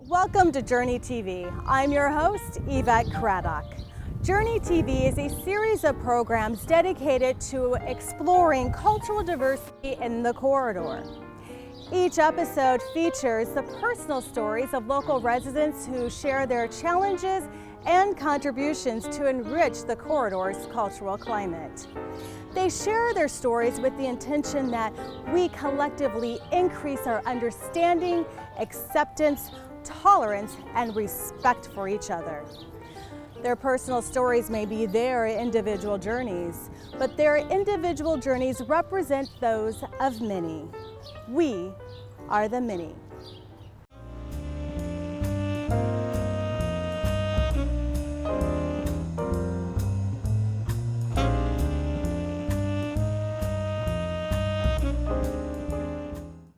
Welcome to Journey TV. I'm your host, Yvette Craddock. Journey TV is a series of programs dedicated to exploring cultural diversity in the corridor. Each episode features the personal stories of local residents who share their challenges and contributions to enrich the corridor's cultural climate. They share their stories with the intention that we collectively increase our understanding, acceptance, tolerance, and respect for each other. Their personal stories may be their individual journeys, but their individual journeys represent those of many. We are the many.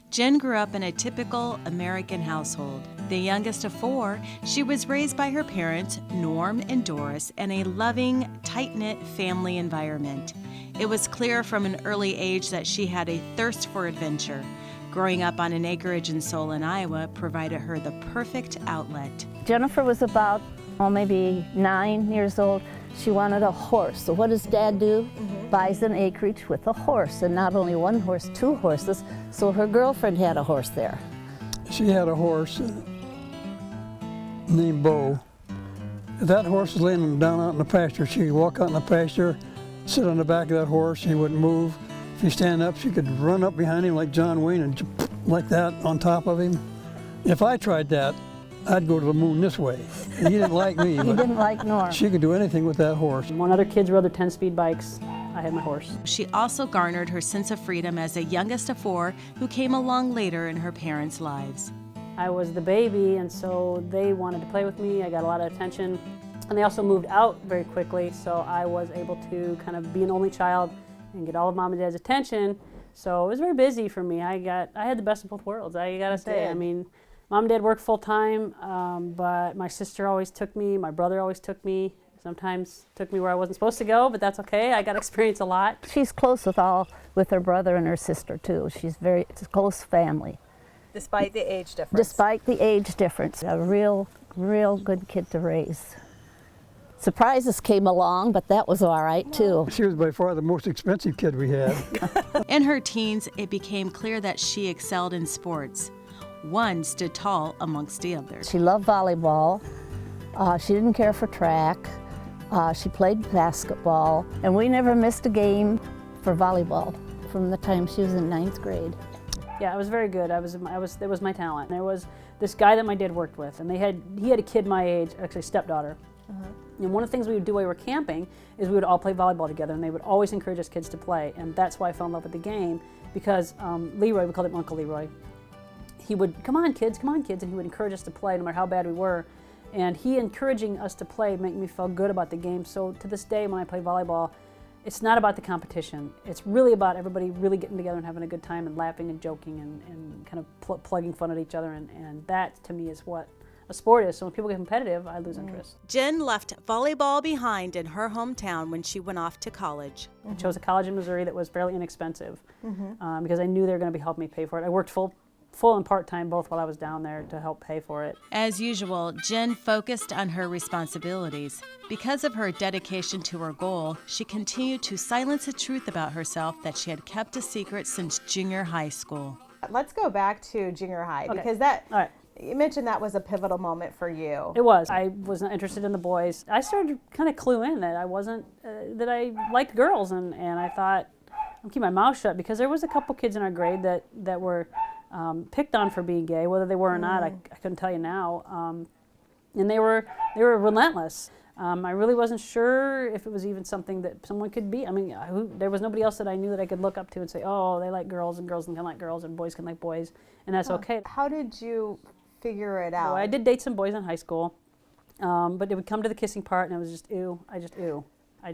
Jen grew up in a typical American household. The youngest of four, she was raised by her parents, Norm and Doris, in a loving, tight-knit family environment. It was clear from an early age that she had a thirst for adventure. Growing up on an acreage in Solon, Iowa, provided her the perfect outlet. Jennifer was about, maybe 9 years old. She wanted a horse. So what does Dad do? Buys an acreage with a horse, and not only one horse, 2 horses. So her girlfriend had a horse there. She had a horse named Bo. If that horse was laying down out in the pasture, she could walk out in the pasture, sit on the back of that horse, he wouldn't move. If he stand up, she could run up behind him like John Wayne and like that on top of him. If I tried that, I'd go to the moon this way. He didn't like me. He didn't like Norm. She could do anything with that horse. When other kids rode their 10-speed bikes, I had my horse. She also garnered her sense of freedom as the youngest of 4 who came along later in her parents' lives. I was the baby, and so they wanted to play with me. I got a lot of attention. And they also moved out very quickly, so I was able to kind of be an only child and get all of Mom and Dad's attention. So it was very busy for me. I had the best of both worlds, I gotta say. I mean, Mom and Dad worked full time, but my sister always took me, my brother always took me. Sometimes took me where I wasn't supposed to go, but that's okay. I got to experience a lot. She's close with her brother and her sister too. It's a close family. Despite the age difference. Despite the age difference. A real good kid to raise. Surprises came along, but that was all right too. She was by far the most expensive kid we had. In her teens, it became clear that she excelled in sports. One stood tall amongst the others. She loved volleyball. She didn't care for track. She played basketball, and we never missed a game for volleyball from the time she was in 9th grade. Yeah, I was very good. It was my talent. There was this guy that my dad worked with, and he had a kid my age, actually a stepdaughter. And one of the things we would do while we were camping is we would all play volleyball together, and they would always encourage us kids to play, and that's why I fell in love with the game, because Leroy, we called him Uncle Leroy, he would, come on kids, and he would encourage us to play no matter how bad we were. And he encouraging us to play made me feel good about the game. So to this day when I play volleyball, it's not about the competition. It's really about everybody really getting together and having a good time and laughing and joking and kind of plugging fun at each other. And that to me is what a sport is. So when people get competitive, I lose interest. Jen left volleyball behind in her hometown when she went off to college. I chose a college in Missouri that was fairly inexpensive because I knew they were going to be helping me pay for it. I worked full and part-time both while I was down there to help pay for it. As usual, Jen focused on her responsibilities. Because of her dedication to her goal, she continued to silence the truth about herself that she had kept a secret since junior high school. Let's go back to junior high, because you mentioned that was a pivotal moment for you. It was. I was not interested in the boys. I started to kind of clue in that I wasn't, that I liked girls, and I thought, I'm keeping my mouth shut, because there was a couple kids in our grade that were picked on for being gay, whether they were or not, I couldn't tell you now. And they were relentless. I really wasn't sure if it was even something that someone could be. I mean, there was nobody else that I knew that I could look up to and say, oh, they like girls, and girls can like girls, and boys can like boys, and that's okay. How did you figure it out? So I did date some boys in high school, but it would come to the kissing part, and I was just ew. I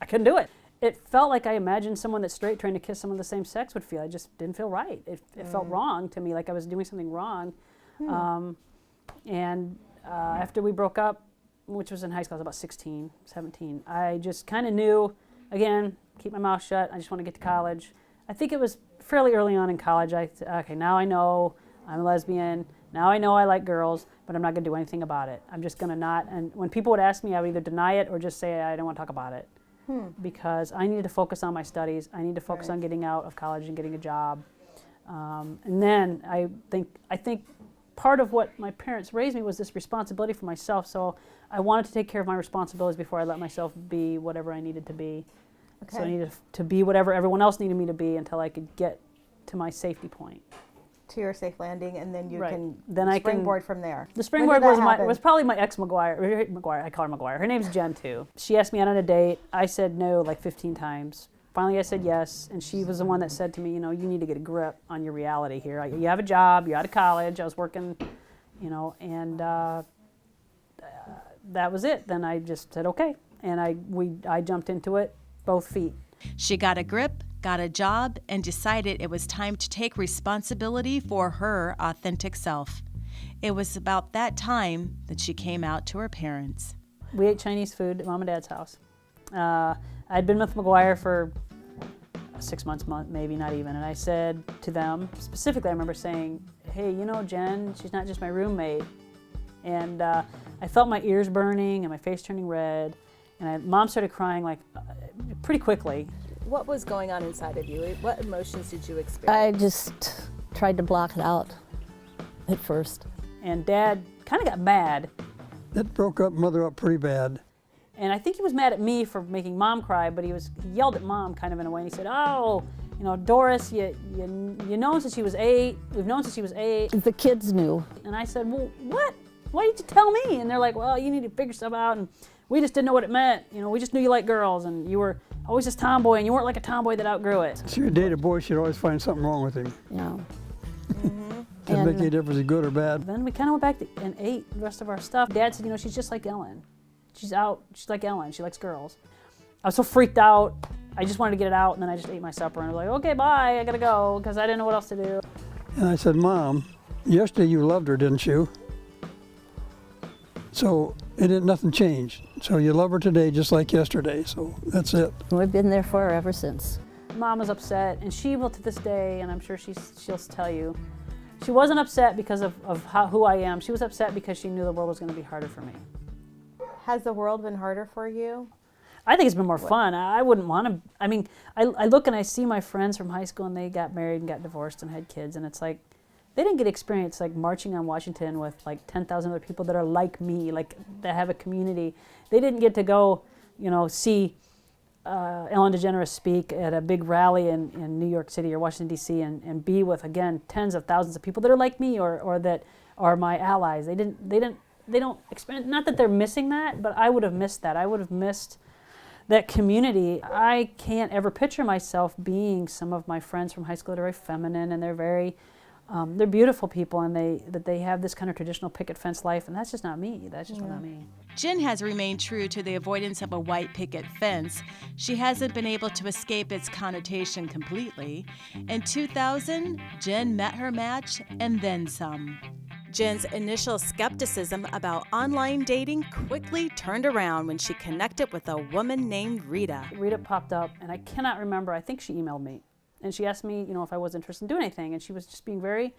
couldn't do it. It felt like I imagined someone that's straight trying to kiss someone of the same sex would feel. I just didn't feel right. It felt wrong to me, like I was doing something wrong. After we broke up, which was in high school, I was about 16, 17, I just kind of knew, again, keep my mouth shut. I just want to get to college. I think it was fairly early on in college. Okay, now I know I'm a lesbian. Now I know I like girls, but I'm not going to do anything about it. I'm just going to not. And when people would ask me, I would either deny it or just say I don't want to talk about it. Because I needed to focus on my studies. I need to focus on getting out of college and getting a job. And then I think part of what my parents raised me was this responsibility for myself. So I wanted to take care of my responsibilities before I let myself be whatever I needed to be. Okay. So I needed to be whatever everyone else needed me to be until I could get to my safety point. To your safe landing, and then you can then springboard from there. The springboard was probably my ex McGuire. I call her McGuire. Her name's Jen too. She asked me out on a date. I said no like 15 times. Finally, I said yes, and she was the one that said to me, you know, you need to get a grip on your reality here. You have a job. You're out of college. I was working, you know, and that was it. Then I just said okay, and I jumped into it, both feet. She got a grip, got a job, and decided it was time to take responsibility for her authentic self. It was about that time that she came out to her parents. We ate Chinese food at Mom and Dad's house. I'd been with McGuire for 6 months, maybe not even, and I said to them, specifically I remember saying, hey, you know, Jen, she's not just my roommate. And I felt my ears burning and my face turning red, and Mom started crying like pretty quickly. What was going on inside of you? What emotions did you experience? I just tried to block it out at first. And Dad kind of got mad. It broke up Mother up pretty bad. And I think he was mad at me for making Mom cry, but he yelled at Mom kind of in a way, and he said, oh, you know, Doris, you know since she was 8. We've known since she was 8. The kids knew. And I said, well, what? Why didn't you tell me? And they're like, well, you need to figure stuff out, and we just didn't know what it meant. You know, we just knew you liked girls, and you were always this tomboy, and you weren't like a tomboy that outgrew it. If you date a boy, she'd always find something wrong with him. Yeah. Didn't make any difference, is good or bad. Then we kind of went back and ate the rest of our stuff. Dad said, you know, she's just like Ellen. She's like Ellen, she likes girls. I was so freaked out, I just wanted to get it out, and then I just ate my supper, and I was like, okay, bye, I gotta go, because I didn't know what else to do. And I said, Mom, yesterday you loved her, didn't you? So nothing changed. So you love her today just like yesterday, so that's it. We've been there for her ever since. Mom was upset, and she will to this day, and I'm sure she'll tell you, she wasn't upset because of who I am. She was upset because she knew the world was going to be harder for me. Has the world been harder for you? I think it's been more fun. I wouldn't want to, I mean, I look and I see my friends from high school, and they got married and got divorced and had kids, and it's like, they didn't get experience like marching on Washington with like 10,000 other people that are like me, like that have a community. They didn't get to go, you know, see Ellen DeGeneres speak at a big rally in New York City or Washington, D.C. and be with, again, tens of thousands of people that are like me or that are my allies. They don't experience, not that they're missing that, but I would have missed that. I would have missed that community. I can't ever picture myself being some of my friends from high school that are very feminine, and they're very, they're beautiful people, and they have this kind of traditional picket fence life, and that's just not me. That's just not me. Jen has remained true to the avoidance of a white picket fence. She hasn't been able to escape its connotation completely. In 2000, Jen met her match and then some. Jen's initial skepticism about online dating quickly turned around when she connected with a woman named Rita. Rita popped up, and I cannot remember, I think she emailed me. And she asked me, you know, if I was interested in doing anything, and she was just being very,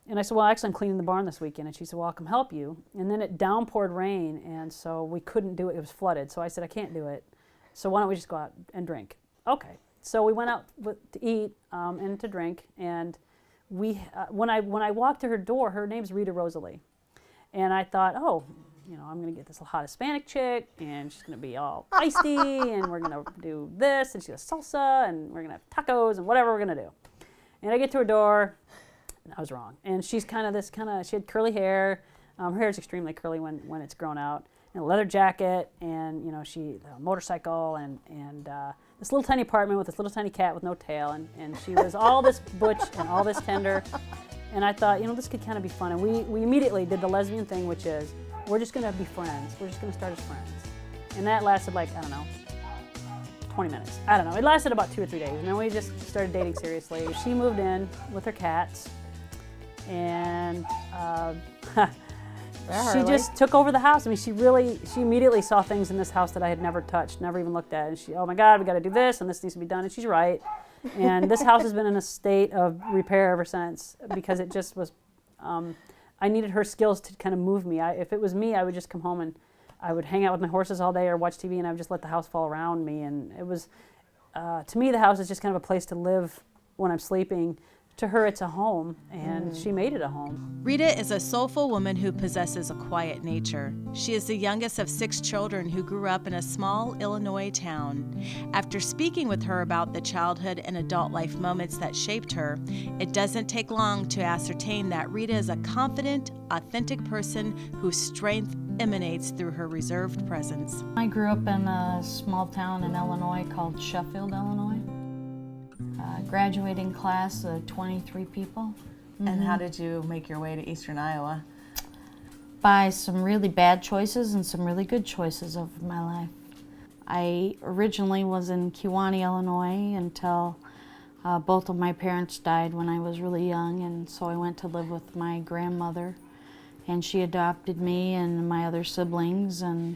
and I said, well, actually, I'm cleaning the barn this weekend. And she said, well, I'll come help you. And then it downpoured rain, and so we couldn't do it. It was flooded. So I said, I can't do it. So why don't we just go out and drink? Okay. So we went out to eat and to drink, and when I walked to her door, her name's Rita Rosalie. And I thought, oh, you know, I'm going to get this hot Hispanic chick, and she's going to be all feisty, and we're going to do this, and she does salsa, and we're going to have tacos, and whatever we're going to do. And I get to her door, and I was wrong. And she's she had curly hair. Her hair is extremely curly when it's grown out. And a leather jacket, and, you know, a motorcycle, and this little tiny apartment with this little tiny cat with no tail. And she was all this butch and all this tender. And I thought, you know, this could kind of be fun. And we immediately did the lesbian thing, which is, we're just going to be friends. We're just going to start as friends. And that lasted like, I don't know, 20 minutes. I don't know. It lasted about 2 or 3 days. And then we just started dating seriously. She moved in with her cats. And she just took over the house. I mean, she immediately saw things in this house that I had never touched, never even looked at. And she, oh my God, we got to do this, and this needs to be done. And she's right. And this house has been in a state of repair ever since, because it just was, I needed her skills to kind of move me. If it was me, I would just come home and I would hang out with my horses all day or watch TV, and I would just let the house fall around me. And it was, to me, the house is just kind of a place to live when I'm sleeping. To her, it's a home, and she made it a home. Rita is a soulful woman who possesses a quiet nature. She is the youngest of 6 children who grew up in a small Illinois town. After speaking with her about the childhood and adult life moments that shaped her, it doesn't take long to ascertain that Rita is a confident, authentic person whose strength emanates through her reserved presence. I grew up in a small town in Illinois called Sheffield, Illinois. Graduating class of 23 people. And how did you make your way to Eastern Iowa? By some really bad choices and some really good choices of my life. I originally was in Kewanee, Illinois until both of my parents died when I was really young, and so I went to live with my grandmother, and she adopted me and my other siblings, and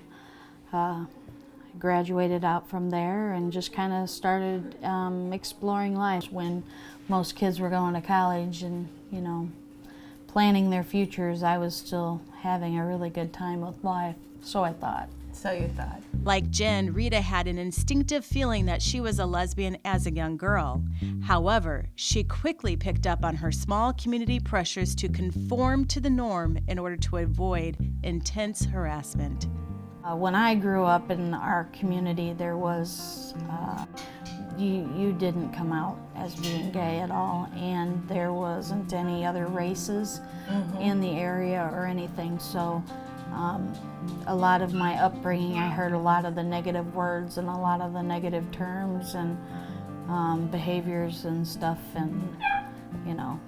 graduated out from there and just kind of started exploring life when most kids were going to college and, you know, planning their futures. I was still having a really good time with life, so I thought. So you thought. Like Jen, Rita had an instinctive feeling that she was a lesbian as a young girl. However, she quickly picked up on her small community pressures to conform to the norm in order to avoid intense harassment. When I grew up in our community, there was, you didn't come out as being gay at all, and there wasn't any other races in the area or anything, so a lot of my upbringing, I heard a lot of the negative words and a lot of the negative terms and behaviors and stuff, and, you know.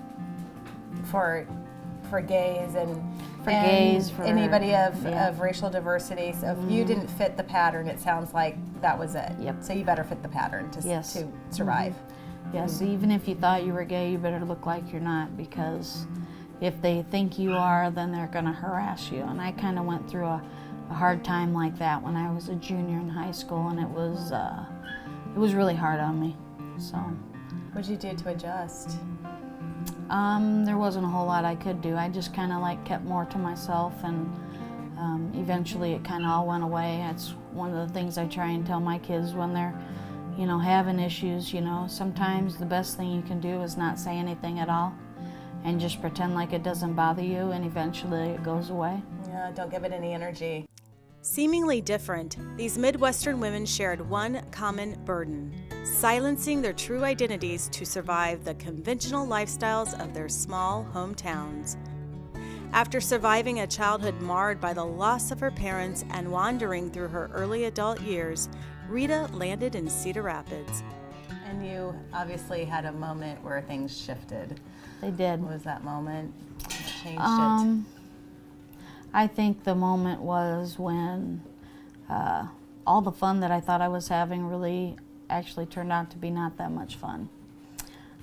For gays and For gays, for anybody of racial diversity. So if you Mm-hmm. didn't fit the pattern, it sounds like that was it. Yep. So you better fit the pattern to survive. Yes, even if you thought you were gay, you better look like you're not, because if they think you are, then they're going to harass you. And I kind of went through a hard time like that when I was a junior in high school, and it was really hard on me. So. What did you do to adjust? There wasn't a whole lot I could do. I just kind of like kept more to myself, and eventually it kind of all went away. It's one of the things I try and tell my kids when they're, you know, having issues. You know, sometimes the best thing you can do is not say anything at all and just pretend like it doesn't bother you, and eventually it goes away. Yeah, don't give it any energy. Seemingly different, these Midwestern women shared one common burden: silencing their true identities to survive the conventional lifestyles of their small hometowns. After surviving a childhood marred by the loss of her parents and wandering through her early adult years, Rita landed in Cedar Rapids. And you obviously had a moment where things shifted. They did. What was that moment that changed it? I think the moment was when all the fun that I thought I was having really actually turned out to be not that much fun.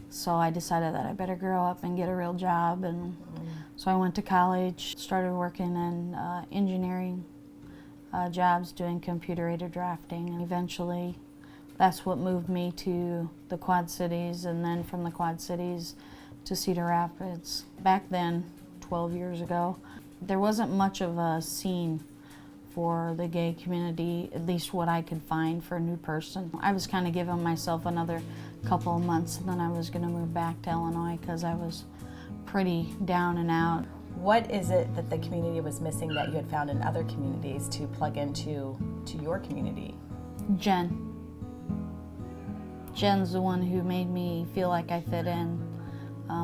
So I decided that I better grow up and get a real job, and so I went to college, started working in engineering jobs, doing computer-aided drafting, and eventually that's what moved me to the Quad Cities, and then from the Quad Cities to Cedar Rapids. Back then, 12 years ago, there wasn't much of a scene for the gay community, at least what I could find for a new person. I was kind of giving myself another couple of months, and then I was going to move back to Illinois because I was pretty down and out. What is it that the community was missing that you had found in other communities to plug into your community? Jen. Jen's the one who made me feel like I fit in,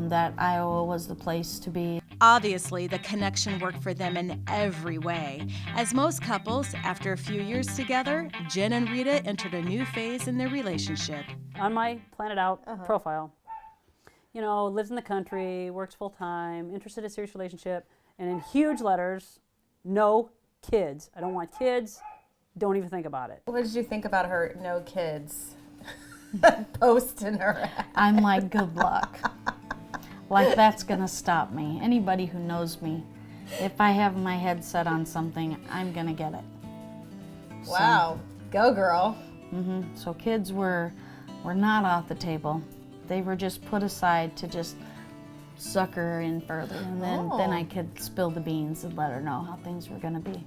that Iowa was the place to be. Obviously, the connection worked for them in every way. As most couples, after a few years together, Jen and Rita entered a new phase in their relationship. On my Planet Out profile, you know, lives in the country, works full-time, interested in a serious relationship, and in huge letters, no kids. I don't want kids. Don't even think about it. What did you think about her no kids post in her? I'm like, good luck. Like, that's gonna stop me. Anybody who knows me, if I have my head set on something, I'm gonna get it. Wow, go girl. So kids were not off the table. They were just put aside to just sucker her in further, and then I could spill the beans and let her know how things were going to be.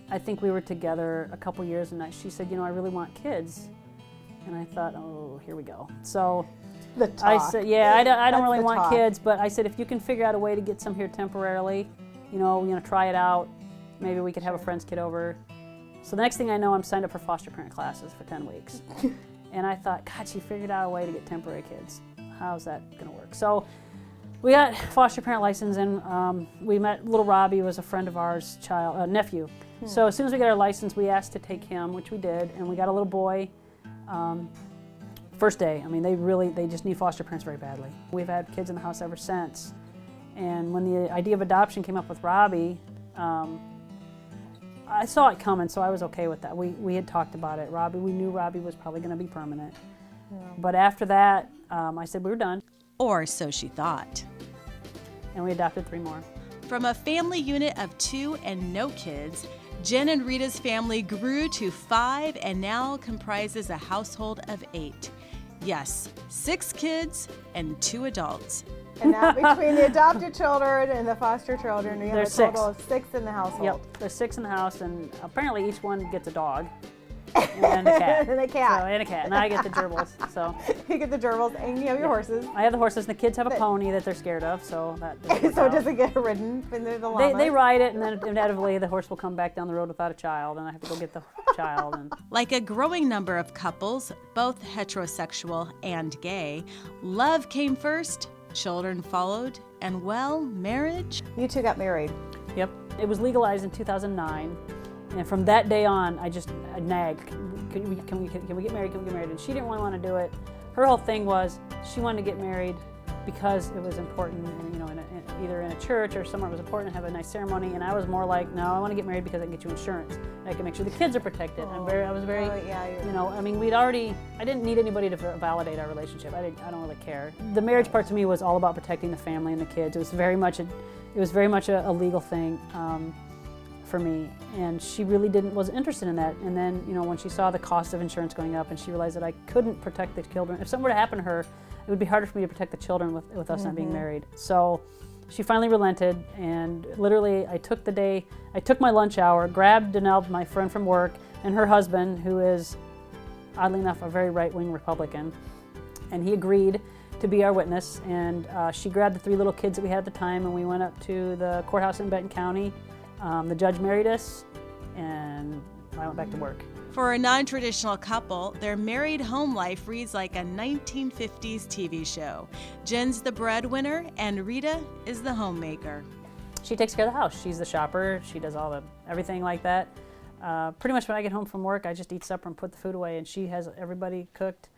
I think we were together a couple years, and she said, I really want kids. And I thought, oh, here we go. So The talk. I said, I don't That's really the want talk. kids, but I said, if you can figure out a way to get some here temporarily, try it out. Maybe we could have a friend's kid over. So the next thing I know, I'm signed up for foster parent classes for 10 weeks. And I thought, God, she figured out a way to get temporary kids. How's that going to work? So we got foster parent license, and we met little Robbie, was a friend of ours, nephew. So as soon as we got our license, we asked to take him, which we did, and we got a little boy. First day, they just need foster parents very badly. We've had kids in the house ever since. And when the idea of adoption came up with Robbie, I saw it coming, so I was okay with that. We had talked about it. We knew Robbie was probably going to be permanent. Yeah. But after that, I said we were done. Or so she thought. And we adopted 3 more. From a family unit of 2 and no kids, Jen and Rita's family grew to 5 and now comprises a household of 8. Yes, 6 kids and 2 adults. And now between the adopted children and the foster children, we have a total of 6 in the household. Yep, there's 6 in the house, and apparently each one gets a dog and a cat. And a cat. And a cat. And I get the gerbils. So you get the gerbils, and you have your horses. I have the horses, and the kids have a pony that they're scared of, so that so it doesn't get ridden when they're the llamas. They ride it, and then inevitably the horse will come back down the road without a child, and I have to go get the child. And like a growing number of couples, both heterosexual and gay, love came first, children followed, and marriage. You 2 got married. Yep. It was legalized in 2009, and from that day on, I nagged, can we get married, And she didn't really want to do it. Her whole thing was she wanted to get married because it was important, either in a church or somewhere it was important to have a nice ceremony, and I was more like, no, I want to get married because I can get you insurance. And I can make sure the kids are protected. I didn't need anybody to validate our relationship. I don't really care. The marriage part to me was all about protecting the family and the kids. It was very much a legal thing for me, and she really wasn't interested in that. And then, when she saw the cost of insurance going up, and she realized that I couldn't protect the children. If something were to happen to her, it would be harder for me to protect the children with us not being married. So she finally relented, and literally I took my lunch hour, grabbed Danelle, my friend from work, and her husband, who is, oddly enough, a very right-wing Republican, and he agreed to be our witness. And she grabbed the 3 little kids that we had at the time, and we went up to the courthouse in Benton County. The judge married us, and I went back to work. For a non-traditional couple, their married home life reads like a 1950s TV show. Jen's the breadwinner, and Rita is the homemaker. She takes care of the house. She's the shopper. She does everything like that. Pretty much when I get home from work, I just eat supper and put the food away, and she has everybody cooked.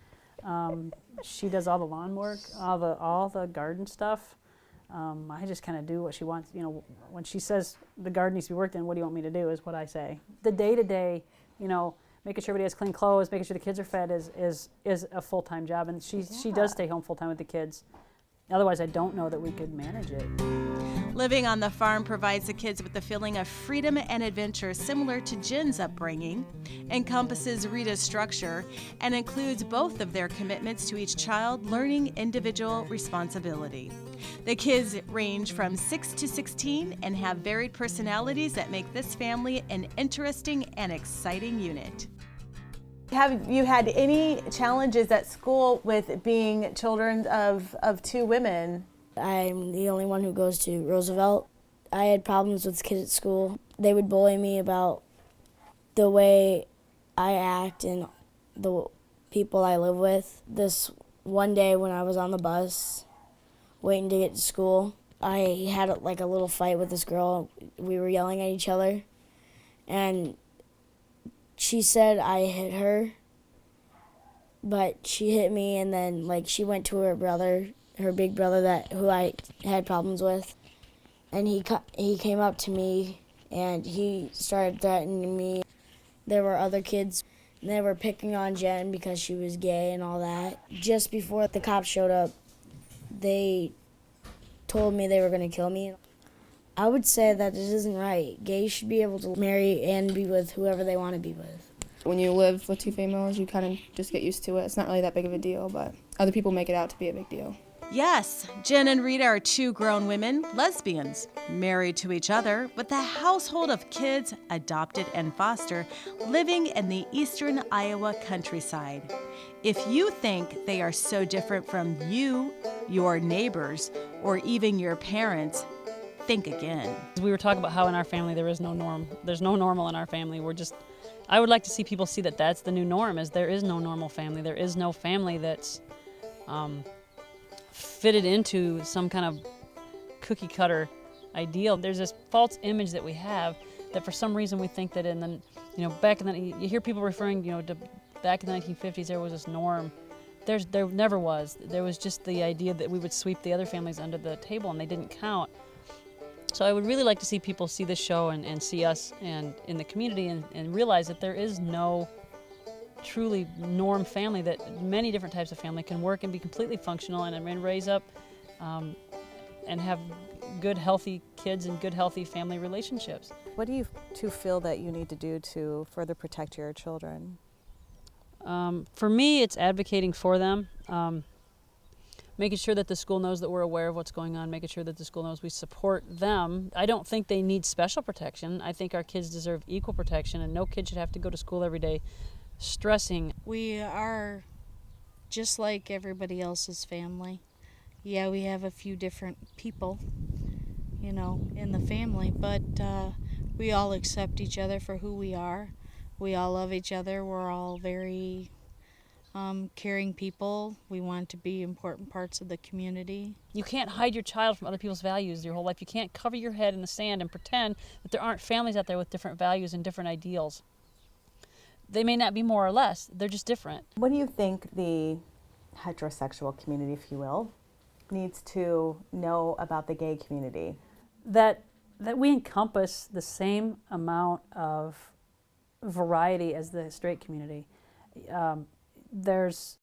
She does all the lawn work, all the garden stuff. I just kind of do what she wants. When she says the garden needs to be worked in, what do you want me to do is what I say. The day-to-day, making sure everybody has clean clothes, making sure the kids are fed is a full-time job, and she does stay home full-time with the kids. Otherwise, I don't know that we could manage it. Living on the farm provides the kids with the feeling of freedom and adventure similar to Jen's upbringing, encompasses Rita's structure, and includes both of their commitments to each child, learning individual responsibility. The kids range from 6 to 16 and have varied personalities that make this family an interesting and exciting unit. Have you had any challenges at school with being children of 2 women? I'm the only one who goes to Roosevelt. I had problems with kids at school. They would bully me about the way I act and the people I live with. This one day when I was on the bus waiting to get to school, I had a little fight with this girl. We were yelling at each other, and she said I hit her, but she hit me, and then she went to her brother, her big brother who I had problems with, and he came up to me and he started threatening me. There were other kids, and they were picking on Jen because she was gay and all that. Just before the cops showed up, they told me they were going to kill me. I would say that it isn't right. Gays should be able to marry and be with whoever they want to be with. When you live with 2 females, you kind of just get used to it. It's not really that big of a deal, but other people make it out to be a big deal. Yes, Jen and Rita are two grown women, lesbians, married to each other, with a household of kids, adopted and foster, living in the Eastern Iowa countryside. If you think they are so different from you, your neighbors, or even your parents, think again. We were talking about how in our family there is no norm. There's no normal in our family. I would like to see people see that that's the new norm, is there is no normal family. There is no family that's fitted into some kind of cookie cutter ideal. There's this false image that we have that for some reason we think that back in the, you hear people referring, to back in the 1950s there was this norm. There never was. There was just the idea that we would sweep the other families under the table and they didn't count. So I would really like to see people see this show and see us and in the community and realize that there is no truly norm family, that many different types of family can work and be completely functional and raise up and have good, healthy kids and good, healthy family relationships. What do you two feel that you need to do to further protect your children? For me, it's advocating for them, making sure that the school knows that we're aware of what's going on, making sure that the school knows we support them. I don't think they need special protection. I think our kids deserve equal protection, and no kid should have to go to school every day stressing. We are just like everybody else's family. Yeah, we have a few different people, in the family, but we all accept each other for who we are. We all love each other. We're all very caring people. We want to be important parts of the community. You can't hide your child from other people's values your whole life. You can't cover your head in the sand and pretend that there aren't families out there with different values and different ideals. They may not be more or less, they're just different. What do you think the heterosexual community, if you will, needs to know about the gay community? That we encompass the same amount of variety as the straight community. There's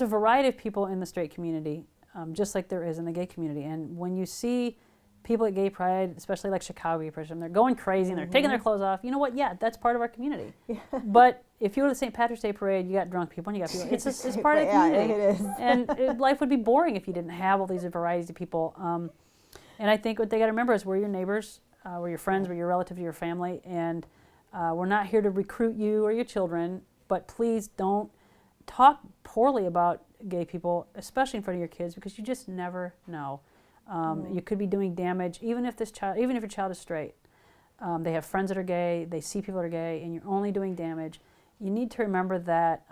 a variety of people in the straight community, just like there is in the gay community. And when you see people at Gay Pride, especially like Chicago Gay Pride, they're going crazy and they're taking their clothes off. You know what? Yeah, that's part of our community. Yeah. But if you go to the St. Patrick's Day Parade, you got drunk people and you got people. It's part of the community. Yeah, it is. And life would be boring if you didn't have all these varieties of people. And I think what they got to remember is we're your neighbors, we're your friends, we're your relatives, your family, and we're not here to recruit you or your children. But please don't talk poorly about gay people, especially in front of your kids, because you just never know. You could be doing damage, even if your child is straight. They have friends that are gay, they see people that are gay, and you're only doing damage. You need to remember that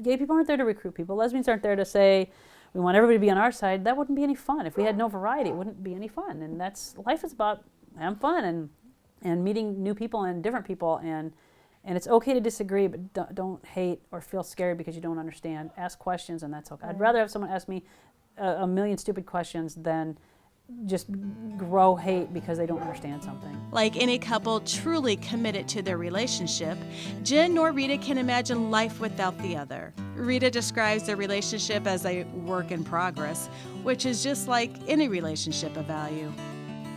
gay people aren't there to recruit people. Lesbians aren't there to say, we want everybody to be on our side. That wouldn't be any fun. If we had no variety, it wouldn't be any fun. And life is about having fun and meeting new people and different people. And it's okay to disagree, but don't hate or feel scared because you don't understand. Ask questions, and that's okay. I'd rather have someone ask me a million stupid questions than just grow hate because they don't understand something. Like any couple truly committed to their relationship, Jen nor Rita can imagine life without the other. Rita describes their relationship as a work in progress, which is just like any relationship of value,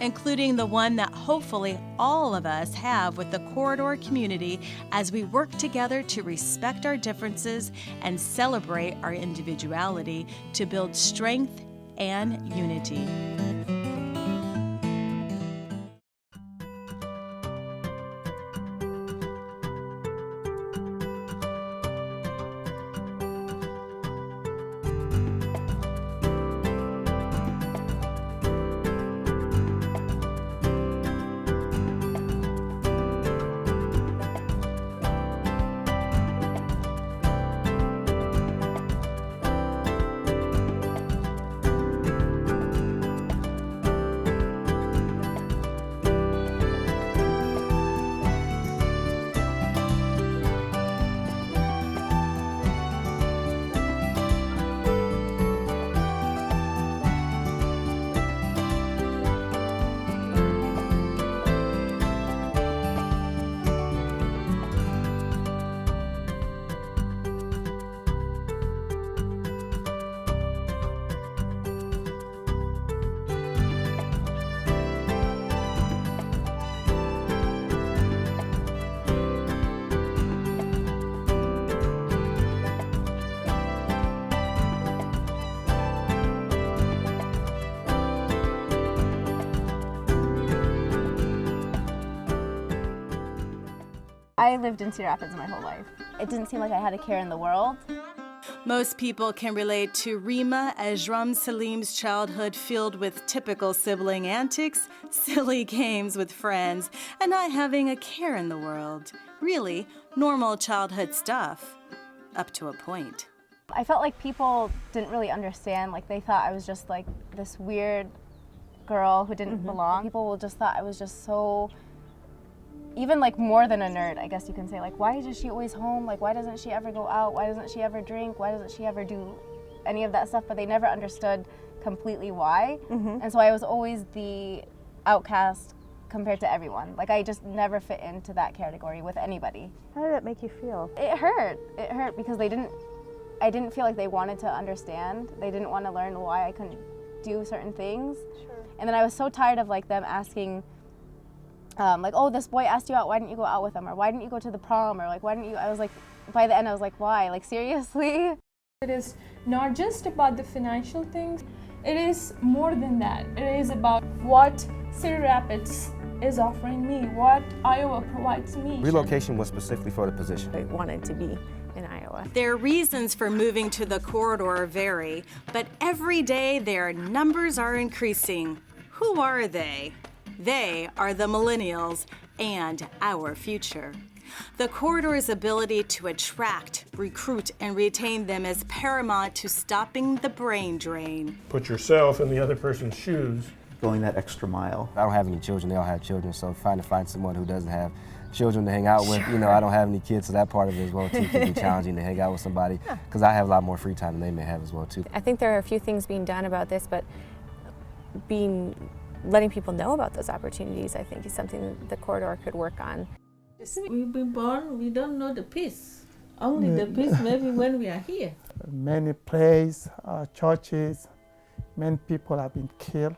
including the one that hopefully all of us have with the Corridor community as we work together to respect our differences and celebrate our individuality to build strength and unity. I lived in Cedar Rapids my whole life. It didn't seem like I had a care in the world. Most people can relate to Rima Ajram Salim's childhood filled with typical sibling antics, silly games with friends, and not having a care in the world. Really, normal childhood stuff, up to a point. I felt like people didn't really understand, like they thought I was just like this weird girl who didn't belong. People just thought I was just so, even like more than a nerd, I guess you can say. Like, why is she always home? Like, why doesn't she ever go out? Why doesn't she ever drink? Why doesn't she ever do any of that stuff? But they never understood completely why. And so I was always the outcast compared to everyone. Like, I just never fit into that category with anybody. How did that make you feel? It hurt. It hurt because I didn't feel like they wanted to understand. They didn't want to learn why I couldn't do certain things. Sure. And then I was so tired of like them asking, like, oh, this boy asked you out, why didn't you go out with him? Or why didn't you go to the prom? Or like, why didn't you? I was like, by the end I was like, why? Like, seriously? It is not just about the financial things. It is more than that. It is about what Cedar Rapids is offering me, what Iowa provides me. Relocation was specifically for the position. I wanted to be in Iowa. Their reasons for moving to the corridor vary, but every day their numbers are increasing. Who are they? They are the millennials and our future. The corridor's ability to attract, recruit, and retain them is paramount to stopping the brain drain. Put yourself in the other person's shoes. Going that extra mile. I don't have any children, they all have children, so trying to find someone who doesn't have children to hang out with. You know, I don't have any kids, so that part of it as well too can be challenging to hang out with somebody, because I have a lot more free time than they may have as well too. I think there are a few things being done about this, but letting people know about those opportunities, I think, is something that the corridor could work on. We've been born, we don't know the peace. Only the peace maybe when we are here. Many places, churches, many people have been killed.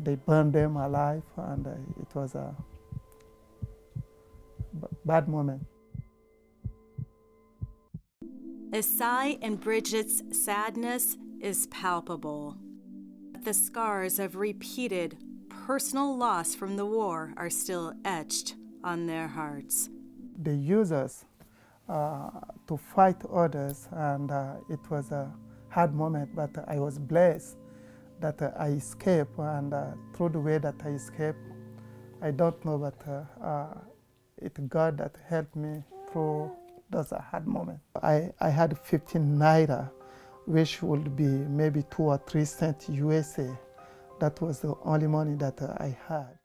They burned them alive, and it was a bad moment. Isai and Bridget's sadness is palpable. The scars of repeated personal loss from the war are still etched on their hearts. They use us to fight others, and it was a hard moment, but I was blessed that I escaped, and through the way that I escaped, I don't know, but it's God that helped me through those hard moments. I had 15 naira, which would be maybe 2 or 3 cents USA. That was the only money that I had.